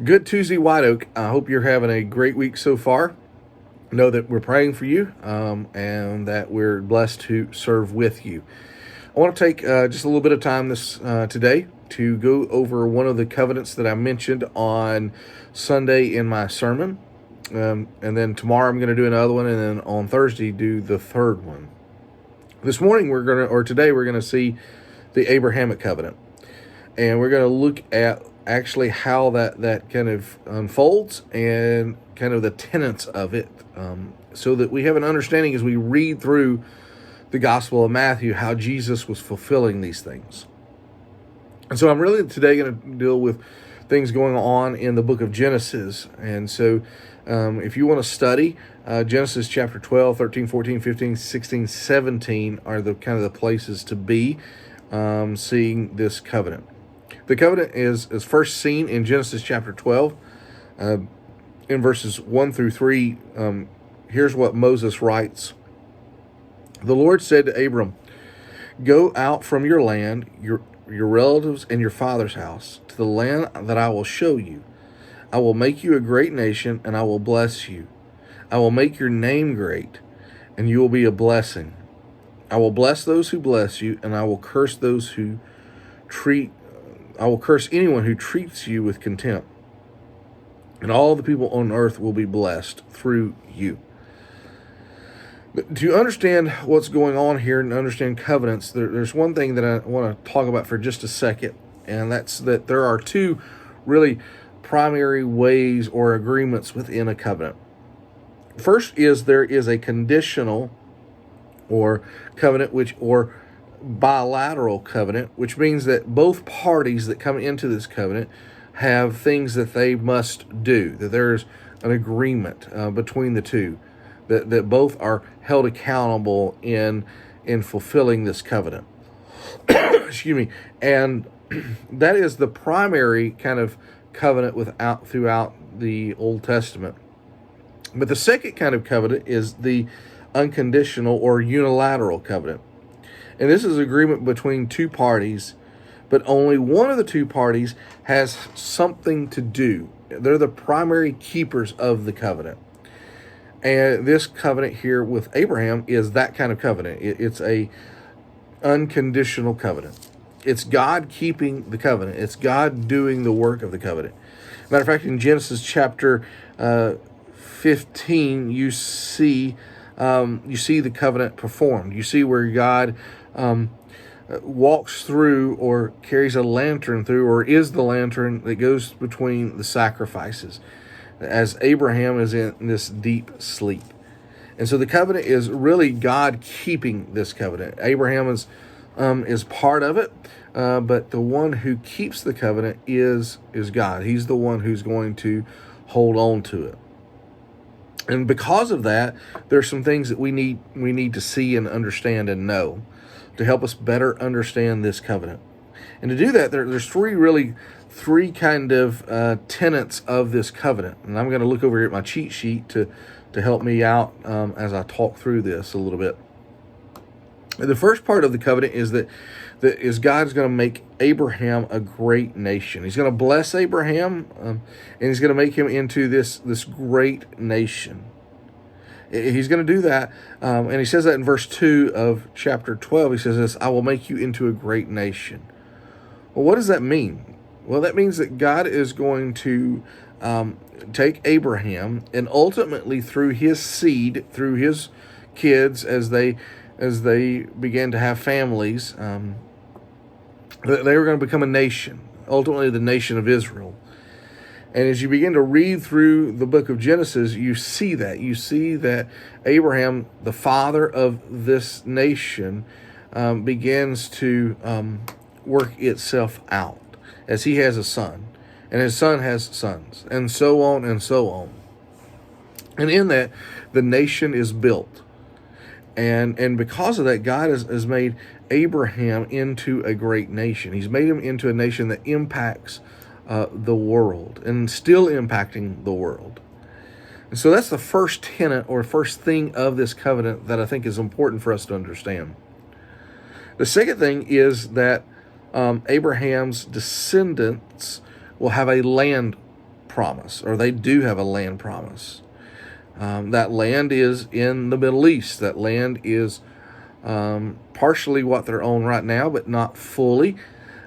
Good Tuesday, White Oak. I hope you're having a great week so far. Know that we're praying for you and that we're blessed to serve with you. I want to take just a little bit of time this today to go over one of the covenants that I mentioned on Sunday in my sermon. And then tomorrow I'm going to do another one, and then on Thursday do the third one. This morning today we're going to see the Abrahamic covenant. And we're going to look at actually how that kind of unfolds and kind of the tenets of it, so that we have an understanding as we read through the Gospel of Matthew how Jesus was fulfilling these things. And so I'm really today going to deal with things going on in the book of Genesis. And so if you want to study, Genesis chapter 12, 13, 14, 15, 16, 17 are the kind of the places to be seeing this covenant. The covenant is first seen in Genesis chapter 12, in verses 1 through 3. Here's what Moses writes. The Lord said to Abram, "Go out from your land, your relatives, and your father's house, to the land that I will show you. I will make you a great nation, and I will bless you. I will make your name great, and you will be a blessing. I will bless those who bless you, and I will curse anyone who treats you with contempt. And all the people on earth will be blessed through you." But to understand what's going on here and understand covenants, there's one thing that I want to talk about for just a second, and that's that there are two really primary ways or agreements within a covenant. First is there is a conditional or covenant, or bilateral covenant, which means that both parties that come into this covenant have things that they must do, that there's an agreement between the two, that both are held accountable in fulfilling this covenant. Excuse me. And that is the primary kind of covenant throughout the Old Testament. But the second kind of covenant is the unconditional or unilateral covenant. And this is agreement between two parties, but only one of the two parties has something to do. They're the primary keepers of the covenant. And this covenant here with Abraham is that kind of covenant. It's a unconditional covenant. It's God keeping the covenant. It's God doing the work of the covenant. Matter of fact, in Genesis chapter 15, you see the covenant performed. You see where God walks through or carries a lantern through, or is the lantern that goes between the sacrifices as Abraham is in this deep sleep. And so the covenant is really God keeping this covenant. Abraham is part of it, but the one who keeps the covenant is God. He's the one who's going to hold on to it. And because of that, there's some things that we need to see and understand and know to help us better understand this covenant. And to do that, there's three kind of tenets of this covenant. And I'm going to look over here at my cheat sheet to help me out as I talk through this a little bit. The first part of the covenant is that God's going to make Abraham a great nation. He's going to bless Abraham, and he's going to make him into this great nation. He's going to do that, and he says that in verse 2 of chapter 12. He says this, "I will make you into a great nation." Well, what does that mean? Well, that means that God is going to take Abraham, and ultimately through his seed, through his kids, as they began to have families, they were going to become a nation, ultimately the nation of Israel. And as you begin to read through the book of Genesis, you see that. You see that Abraham, the father of this nation, begins to work itself out as he has a son, and his son has sons, and so on and so on. And in that, the nation is built. And because of that, God has made Abraham into a great nation. He's made him into a nation that impacts the world and still impacting the world. And so that's the first tenet or first thing of this covenant that I think is important for us to understand. The second thing is that Abraham's descendants will have a land promise, or they do have a land promise. That land is in the Middle East. That land is partially what they're on right now, but not fully.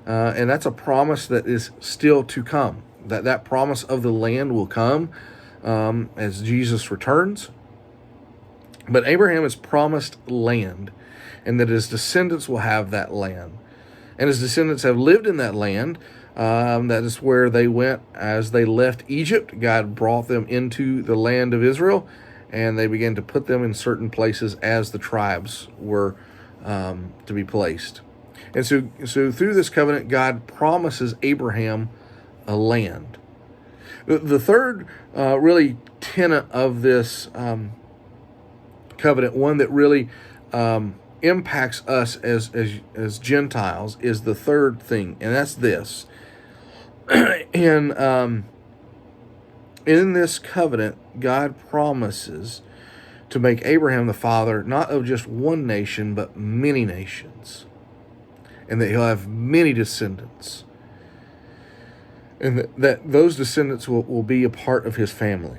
And that's a promise that is still to come. That promise of the land will come as Jesus returns. But Abraham is promised land, and that his descendants will have that land. And his descendants have lived in that land. That is where they went as they left Egypt. God brought them into the land of Israel, and they began to put them in certain places as the tribes were to be placed. And so through this covenant, God promises Abraham a land. The third really tenet of this covenant, one that really impacts us as Gentiles, is the third thing, and that's this. In this covenant, God promises to make Abraham the father not of just one nation, but many nations, and that he'll have many descendants, and that those descendants will be a part of his family.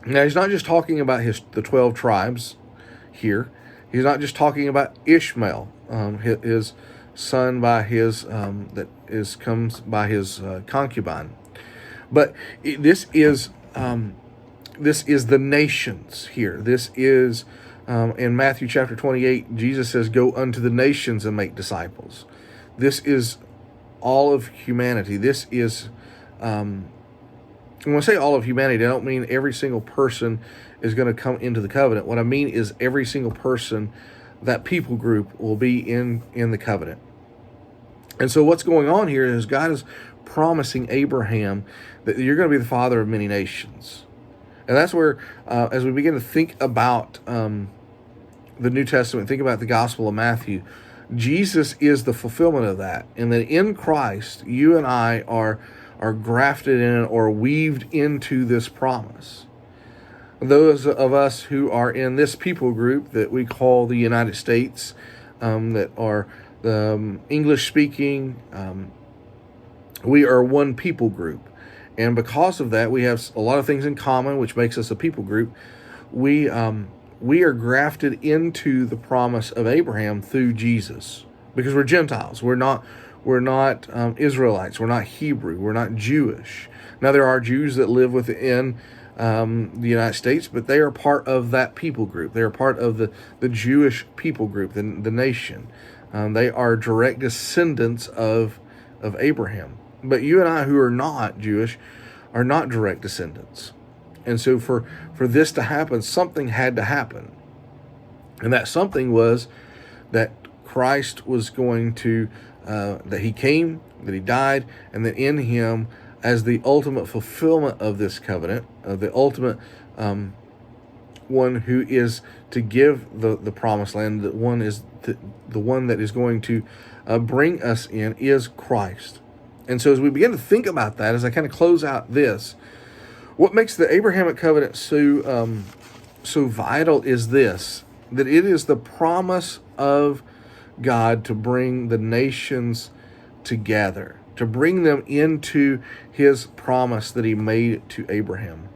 Now, he's not just talking about the 12 tribes here. He's not just talking about Ishmael, his son by his comes by his concubine, but this is the nations here. This is in Matthew chapter 28. Jesus says, "Go unto the nations and make disciples." This is all of humanity. This is when I say all of humanity, I don't mean every single person is going to come into the covenant. What I mean is every single person, that people group, will be in the covenant. And so what's going on here is God is promising Abraham that you're going to be the father of many nations. And that's where, as we begin to think about the New Testament, think about the Gospel of Matthew, Jesus is the fulfillment of that. And that in Christ, you and I are grafted in or weaved into this promise. Those of us who are in this people group that we call the United States, that are the English-speaking, we are one people group. And because of that, we have a lot of things in common, which makes us a people group. We are grafted into the promise of Abraham through Jesus, because we're Gentiles. We're not Israelites. We're not Hebrew. We're not Jewish. Now, there are Jews that live within the United States, but they are part of that people group. They are part of the Jewish people group, the nation. They are direct descendants of Abraham. But you and I, who are not Jewish, are not direct descendants. And so for this to happen, something had to happen. And that something was that Christ was going to, that he came, that he died, and that in him, as the ultimate fulfillment of this covenant, the ultimate one who is to give the promised land, the one that is going to bring us in, is Christ. And so as we begin to think about that, as I kind of close out this, what makes the Abrahamic covenant so vital is this, that it is the promise of God to bring the nations together, to bring them into his promise that he made to Abraham.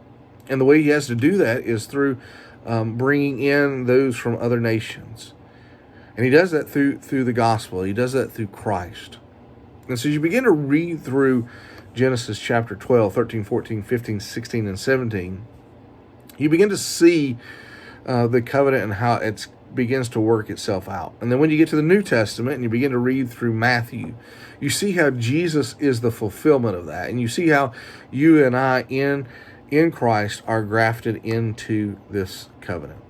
And the way he has to do that is through bringing in those from other nations. And he does that through the gospel. He does that through Christ. And so you begin to read through Genesis chapter 12, 13, 14, 15, 16, and 17, you begin to see the covenant and how it begins to work itself out. And then when you get to the New Testament and you begin to read through Matthew, you see how Jesus is the fulfillment of that. And you see how you and I in Christ are grafted into this covenant.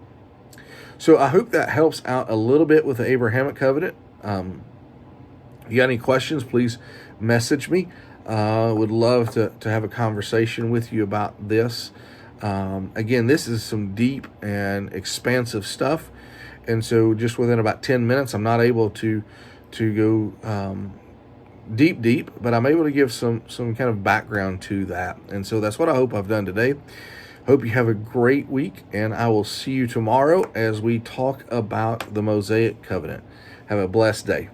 So I hope that helps out a little bit with the Abrahamic covenant. If you got any questions, please message me. Would love to have a conversation with you about this. Again, this is some deep and expansive stuff. And so just within about 10 minutes, I'm not able to go deep, but I'm able to give some kind of background to that. And so that's what I hope I've done today. Hope you have a great week, and I will see you tomorrow as we talk about the Mosaic covenant. Have a blessed day.